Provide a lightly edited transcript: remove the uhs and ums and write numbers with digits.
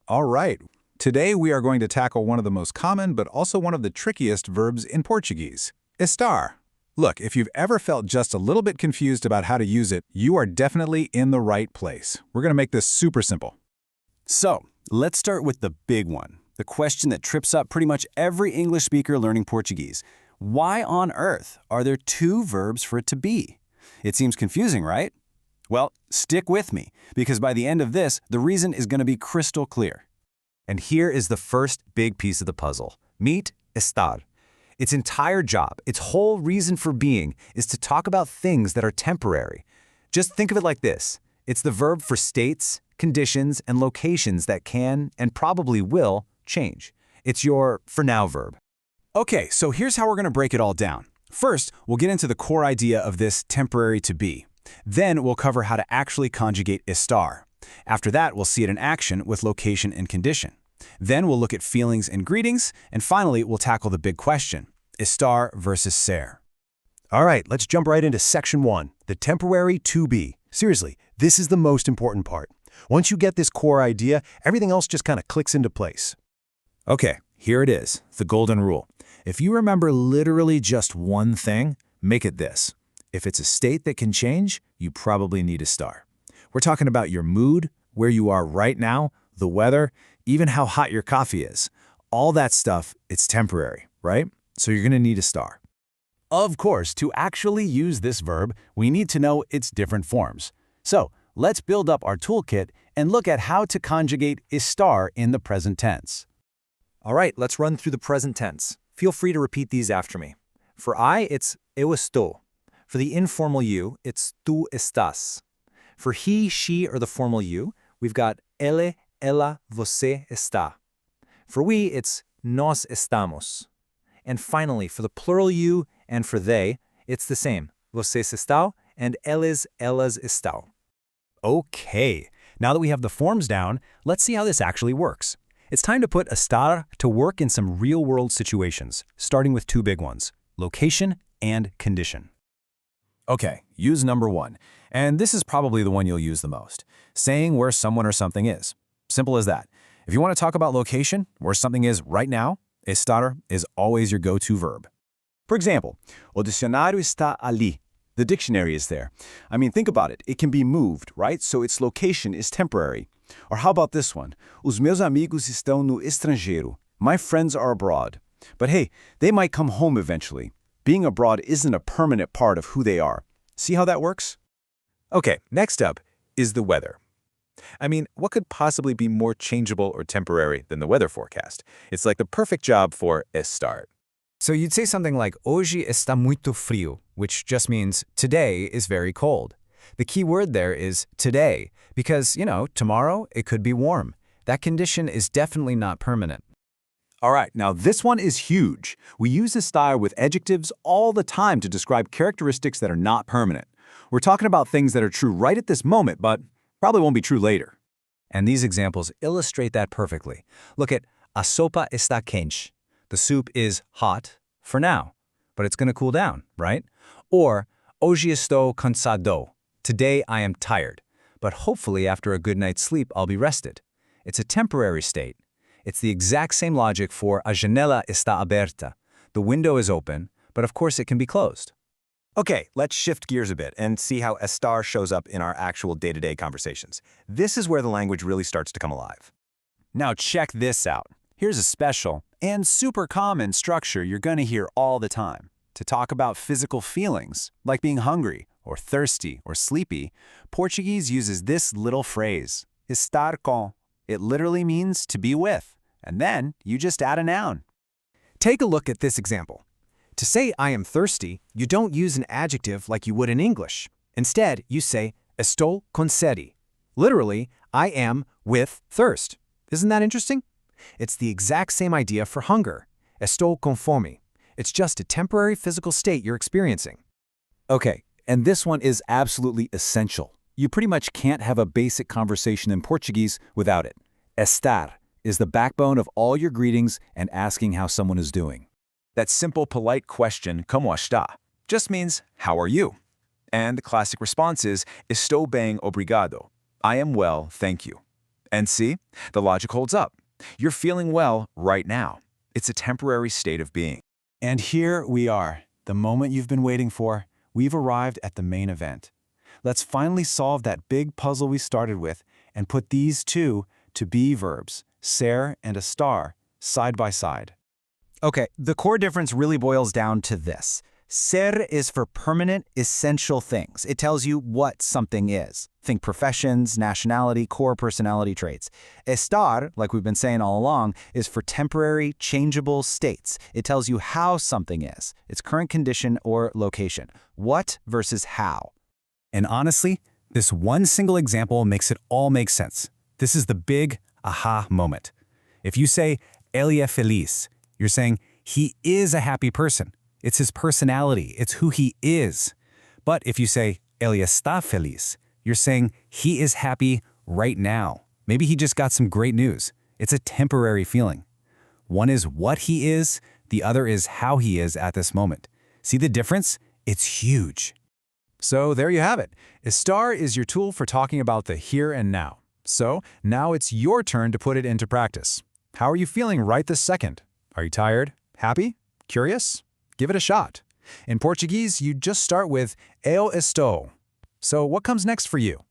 All right. Today we are going to tackle one of the most common but also one of the trickiest verbs in Portuguese, estar. Look, if you've ever felt just a little bit confused about how to use it, you are definitely in the right place. We're going to make this super simple. So, let's start with the big one, the question that trips up pretty much every English speaker learning Portuguese. Why on earth are there two verbs for it to be? It seems confusing, right? Well, stick with me, because by the end of this, the reason is going to be crystal clear. And here is the first big piece of the puzzle. Meet estar. Its entire job, its whole reason for being, is to talk about things that are temporary. Just think of it like this. It's the verb for states, conditions, and locations that can, and probably will, change. It's your for now verb. Okay, so here's how we're going to break it all down. First, we'll get into the core idea of this temporary to be. Then we'll cover how to actually conjugate estar. After that, we'll see it in action with location and condition. Then we'll look at feelings and greetings, and finally, we'll tackle the big question, estar versus ser. All right, let's jump right into section 1, the temporary to be. Seriously, this is the most important part. Once you get this core idea, everything else just kind of clicks into place. Okay, here it is, the golden rule. If you remember literally just one thing, make it this. If it's a state that can change, you probably need estar. We're talking about your mood, where you are right now, the weather, even how hot your coffee is. All that stuff, it's temporary, right? So you're going to need estar. Of course, to actually use this verb, we need to know its different forms. So, let's build up our toolkit and look at how to conjugate estar in the present tense. All right, let's run through the present tense. Feel free to repeat these after me. For I, it's eu estou. For the informal you, it's tu estás. For he, she, or the formal you, we've got ele, ela, você está. For we, it's nós estamos. And finally, for the plural you and for they, it's the same. Vocês estão and eles, elas estão. Okay, now that we have the forms down, let's see how this actually works. It's time to put estar to work in some real-world situations, starting with two big ones, location and condition. Okay, use number 1. And this is probably the one you'll use the most. Saying where someone or something is. Simple as that. If you want to talk about location, where something is right now, estar is always your go-to verb. For example, o dicionário está ali. The dictionary is there. I mean, think about it. It can be moved, right? So its location is temporary. Or how about this one? Os meus amigos estão no estrangeiro. My friends are abroad. But hey, they might come home eventually. Being abroad isn't a permanent part of who they are. See how that works? Okay, next up is the weather. I mean, what could possibly be more changeable or temporary than the weather forecast? It's like the perfect job for estar. So you'd say something like, hoje está muito frio, which just means today is very cold. The key word there is today, because, tomorrow it could be warm. That condition is definitely not permanent. All right, now this one is huge. We use estar with adjectives all the time to describe characteristics that are not permanent. We're talking about things that are true right at this moment, but probably won't be true later. And these examples illustrate that perfectly. Look at a sopa está quente. The soup is hot for now, but it's going to cool down, right? Or hoje estou cansado. Today I am tired, but hopefully after a good night's sleep I'll be rested. It's a temporary state. It's the exact same logic for a janela está aberta. The window is open, but of course it can be closed. Okay, let's shift gears a bit and see how estar shows up in our actual day-to-day conversations. This is where the language really starts to come alive. Now check this out. Here's a special and super common structure you're going to hear all the time. To talk about physical feelings, like being hungry or thirsty or sleepy, Portuguese uses this little phrase, estar com. It literally means to be with, and then you just add a noun. Take a look at this example. To say I am thirsty, you don't use an adjective like you would in English. Instead, you say estou com sede. Literally, I am with thirst. Isn't that interesting? It's the exact same idea for hunger. Estou com fome. It's just a temporary physical state you're experiencing. Okay, and this one is absolutely essential. You pretty much can't have a basic conversation in Portuguese without it. Estar is the backbone of all your greetings and asking how someone is doing. That simple, polite question, como está, just means, how are you? And the classic response is, estou bem, obrigado. I am well, thank you. And see, the logic holds up. You're feeling well right now. It's a temporary state of being. And here we are, the moment you've been waiting for. We've arrived at the main event. Let's finally solve that big puzzle we started with and put these two to-be verbs, ser and estar, side by side. Okay, the core difference really boils down to this. Ser is for permanent, essential things. It tells you what something is. Think professions, nationality, core personality traits. Estar, like we've been saying all along, is for temporary, changeable states. It tells you how something is, its current condition or location. What versus how. And honestly, this one single example makes it all make sense. This is the big aha moment. If you say, él es feliz, you're saying, he is a happy person. It's his personality. It's who he is. But if you say, él está feliz, you're saying he is happy right now. Maybe he just got some great news. It's a temporary feeling. One is what he is, the other is how he is at this moment. See the difference? It's huge. So there you have it. Estar is your tool for talking about the here and now. So now it's your turn to put it into practice. How are you feeling right this second? Are you tired? Happy? Curious? Give it a shot. In Portuguese, you just start with eu estou. So what comes next for you?